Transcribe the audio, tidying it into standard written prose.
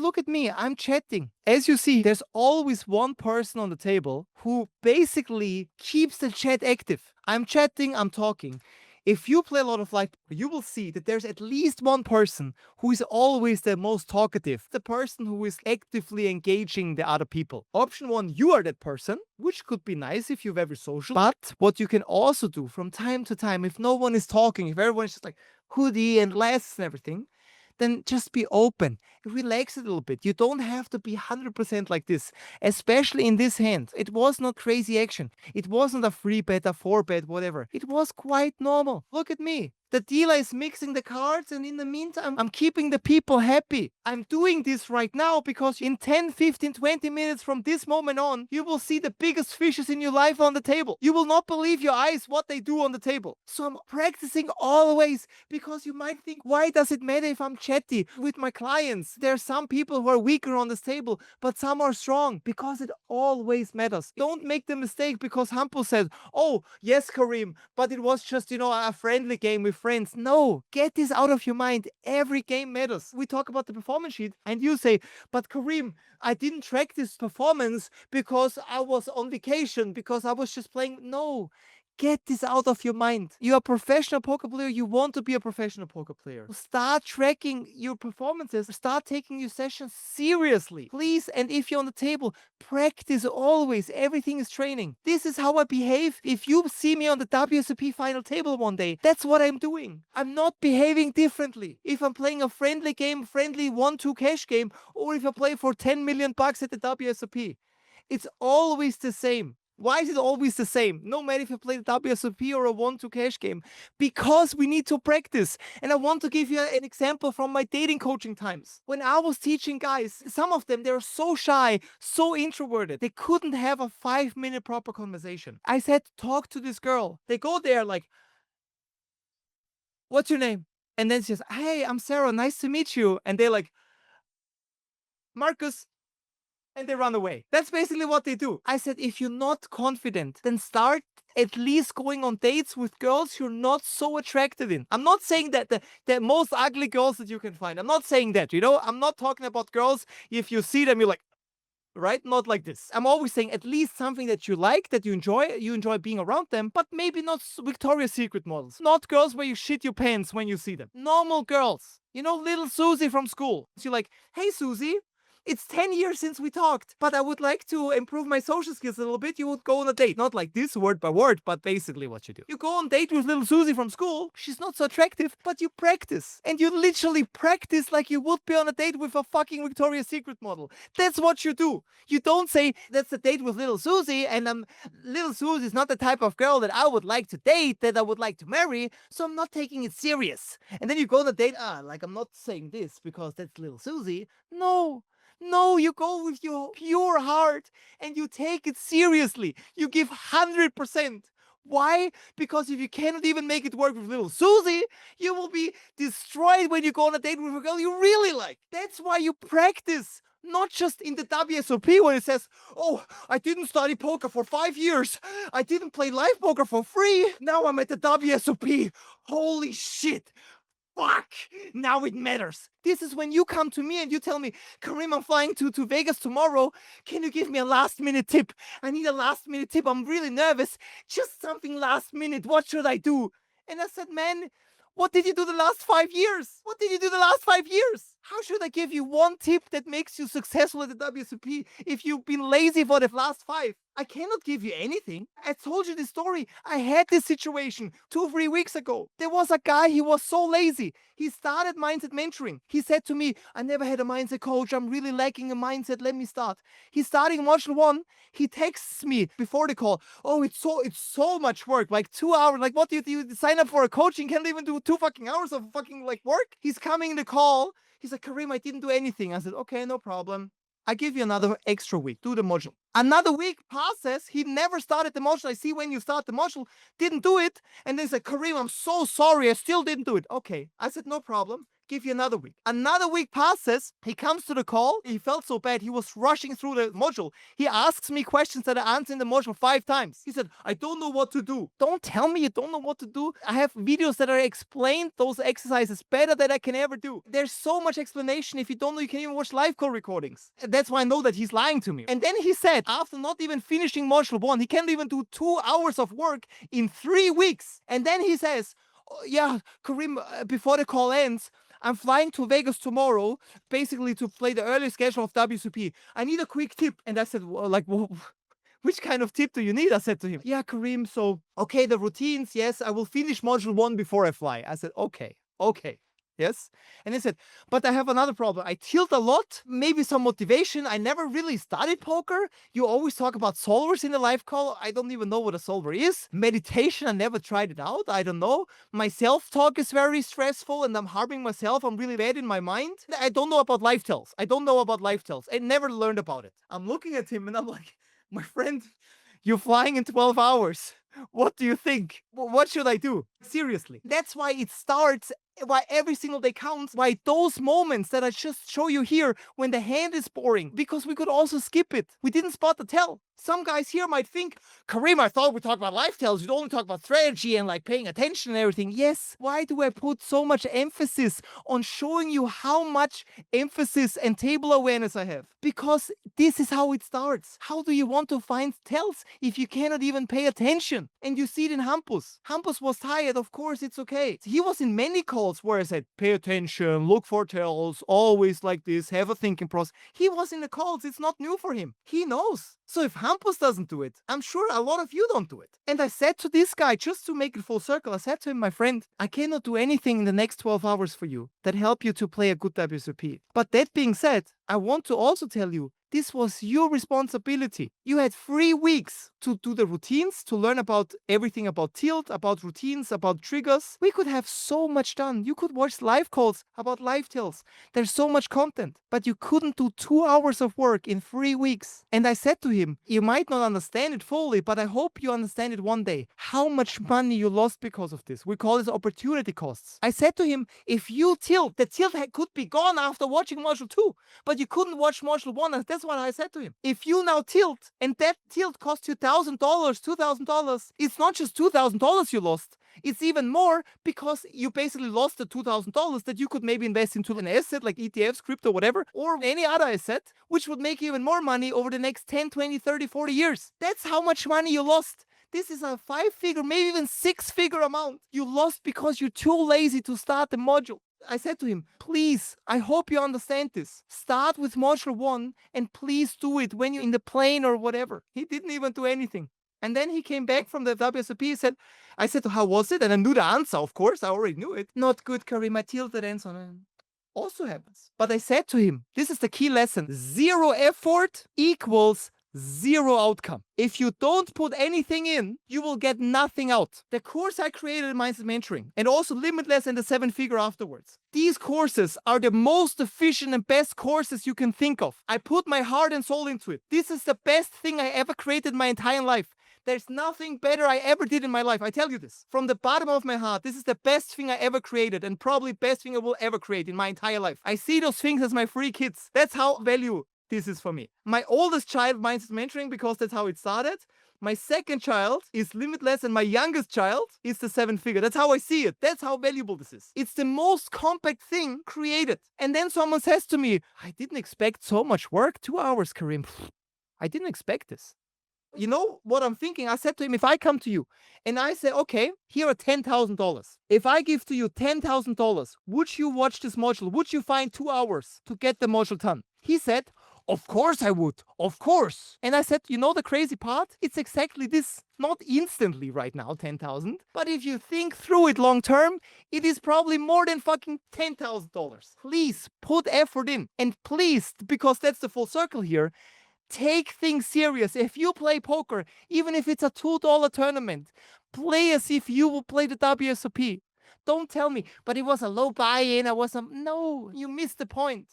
look at me, I'm chatting. As you see, there's always one person on the table who basically keeps the chat active. I'm chatting, I'm talking. If you play a lot of live poker, you will see that there's at least one person who is always the most talkative, the person who is actively engaging the other people. Option one, you are that person, which could be nice if you're very social. But what you can also do from time to time, if no one is talking, if everyone's just like hoodie and glasses and everything, then just be open, relax a little bit. You don't have to be 100% like this, especially in this hand. It was not crazy action. It wasn't a 3-bet, a 4-bet, whatever. It was quite normal. Look at me. The dealer is mixing the cards, and in the meantime, I'm keeping the people happy. I'm doing this right now because in 10, 15, 20 minutes from this moment on, you will see the biggest fishes in your life on the table. You will not believe your eyes what they do on the table. So I'm practicing always, because you might think, why does it matter if I'm chatty with my clients? There are some people who are weaker on this table, but some are strong, because it always matters. Don't make the mistake because Hampo said, oh, yes, Karim, but it was just, a friendly game with friends. No, get this out of your mind. Every game matters. We talk about the performance sheet and you say, but Karim, I didn't track this performance because I was on vacation, because I was just playing. No. Get this out of your mind. You're a professional poker player. You want to be a professional poker player. Start tracking your performances. Start taking your sessions seriously. Please, and if you're on the table, practice always. Everything is training. This is how I behave. If you see me on the WSOP final table one day, that's what I'm doing. I'm not behaving differently. If I'm playing a friendly game, friendly 1-2 cash game, or if I play for 10 million bucks at the WSOP, it's always the same. Why is it always the same? No matter if you play the WSOP or a 1-2 cash game. Because we need to practice. And I want to give you an example from my dating coaching times. When I was teaching guys, some of them, they're so shy, so introverted. They couldn't have a 5-minute proper conversation. I said, talk to this girl. They go there like, what's your name? And then she says, hey, I'm Sarah. Nice to meet you. And they're like, Marcus. And they run away. That's basically what they do. I said, if you're not confident, then start at least going on dates with girls you're not so attracted in. I'm not saying that the most ugly girls that you can find. I'm not saying that, I'm not talking about girls, if you see them, you're like, right? Not like this. I'm always saying at least something that you like, that you enjoy being around them, but maybe not Victoria's Secret models. Not girls where you shit your pants when you see them. Normal girls. Little Susie from school. You're like, hey, Susie, it's 10 years since we talked, but I would like to improve my social skills a little bit. You would go on a date. Not like this word by word, but basically what you do. You go on a date with little Susie from school. She's not so attractive, but you practice. And you literally practice like you would be on a date with a fucking Victoria's Secret model. That's what you do. You don't say, that's a date with little Susie, and little Susie is not the type of girl that I would like to date, that I would like to marry, so I'm not taking it serious. And then you go on a date, I'm not saying this because that's little Susie. No, you go with your pure heart and you take it seriously. You give 100%. Why? Because if you cannot even make it work with little Susie, you will be destroyed when you go on a date with a girl you really like. That's why you practice. Not just in the WSOP when it says, oh, I didn't study poker for 5 years. I didn't play live poker for free. Now I'm at the WSOP. Holy shit. Fuck! Now it matters. This is when you come to me and you tell me, Karim, I'm flying to Vegas tomorrow. Can you give me a last minute tip? I need a last minute tip. I'm really nervous. Just something last minute. What should I do? And I said, man, what did you do the last 5 years? What did you do the last 5 years? How should I give you one tip that makes you successful at the WSOP if you've been lazy for the last 5? I cannot give you anything. I told you this story. I had this situation 2-3 weeks ago. There was a guy, he was so lazy. He started mindset mentoring. He said to me, I never had a mindset coach. I'm really lacking a mindset. Let me start. He's starting module 1. He texts me before the call. Oh, it's so much work. Like 2 hours. Like, what do you sign up for a coaching? Can't even do 2 fucking hours of fucking work? He's coming in the call. He's like, Karim, I didn't do anything. I said, okay, no problem. I give you another extra week. Do the module. Another week passes. He never started the module. I see when you start the module, didn't do it. And then he said, Karim, I'm so sorry. I still didn't do it. Okay. I said, no problem. give you another week. Another week passes. He comes to the call. He felt so bad. He was rushing through the module. He asks me questions that I answered in the module 5 times. He said, I don't know what to do. Don't tell me you don't know what to do. I have videos that are explained those exercises better than I can ever do. There's so much explanation. If you don't know, you can even watch live call recordings. That's why I know that he's lying to me. And then he said, after not even finishing module 1, he can't even do 2 hours of work in 3 weeks. And then he says, oh, yeah, Karim, before the call ends, I'm flying to Vegas tomorrow, basically to play the early schedule of WSOP. I need a quick tip. And I said, well, like, which kind of tip do you need? I said to him, yeah, Karim, so, okay, the routines, yes, I will finish module 1 before I fly. I said, okay. Yes. And he said, but I have another problem. I tilt a lot, maybe some motivation. I never really studied poker. You always talk about solvers in the live call. I don't even know what a solver is. Meditation, I never tried it out. I don't know. My self-talk is very stressful and I'm harming myself. I'm really bad in my mind. I don't know about life tells. I never learned about it. I'm looking at him and I'm like, my friend, you're flying in 12 hours. What do you think? What should I do? Seriously. That's why it starts, why every single day counts, why those moments that I just show you here when the hand is boring, because we could also skip it. We didn't spot the tell. Some guys here might think, Karim, I thought we talked about life tells. You'd only talk about strategy and like paying attention and everything. Yes, why do I put so much emphasis on showing you how much emphasis and table awareness I have? Because this is how it starts. How do you want to find tells if you cannot even pay attention? And you see it in Hampus. Hampus was tired, of course, it's okay. He was in many calls where I said, pay attention, look for tells, always like this, have a thinking process. He was in the calls, it's not new for him. He knows. So if Hampus doesn't do it, I'm sure a lot of you don't do it. And I said to this guy, just to make it full circle, I said to him, my friend, I cannot do anything in the next 12 hours for you that help you to play a good WSOP. But that being said, I want to also tell you, this was your responsibility. You had 3 weeks to do the routines, to learn about everything about tilt, about routines, about triggers. We could have so much done. You could watch live calls about live tilts. There's so much content, but you couldn't do 2 hours of work in 3 weeks. And I said to him, you might not understand it fully, but I hope you understand it one day. How much money you lost because of this. We call this opportunity costs. I said to him, if you tilt, the tilt could be gone after watching module 2, but you couldn't watch module 1. And that's what I said to him. If you now tilt and that tilt costs you $1,000, $2,000, it's not just $2,000 you lost. It's even more because you basically lost the $2,000 that you could maybe invest into an asset like ETFs, crypto, whatever, or any other asset, which would make you even more money over the next 10, 20, 30, 40 years. That's how much money you lost. This is a 5-figure, maybe even 6-figure amount you lost because you're too lazy to start the module. I said to him, please, I hope you understand this. Start with module 1 and please do it when you're in the plane or whatever. He didn't even do anything. And then he came back from the WSOP. He said, I said, how was it? And I knew the answer, of course. I already knew it. Not good, Karim. I tilted and so on. Also happens. But I said to him, this is the key lesson. 0 effort equals 0 outcome. If you don't put anything in, you will get nothing out. The course I created in Mindset Mentoring and also Limitless and the 7-figure afterwards. These courses are the most efficient and best courses you can think of. I put my heart and soul into it. This is the best thing I ever created in my entire life. There's nothing better I ever did in my life. I tell you this. From the bottom of my heart, this is the best thing I ever created and probably best thing I will ever create in my entire life. I see those things as my free kids. That's how value this is for me. My oldest child, Mindset Mentoring, because that's how it started. My second child is Limitless and my youngest child is the 7-figure. That's how I see it. That's how valuable this is. It's the most compact thing created. And then someone says to me, I didn't expect so much work. 2 hours, Karim. I didn't expect this. You know what I'm thinking? I said to him, if I come to you and I say, okay, here are $10,000. If I give to you $10,000, would you watch this module? Would you find 2 hours to get the module done? He said, of course I would. Of course. And I said, you know the crazy part? It's exactly this. Not instantly right now, 10,000. But if you think through it long term, it is probably more than fucking $10,000. Please put effort in. And please, because that's the full circle here, take things serious. If you play poker, even if it's a $2 tournament, play as if you will play the WSOP. Don't tell me, but it was a low buy-in. No, you missed the point.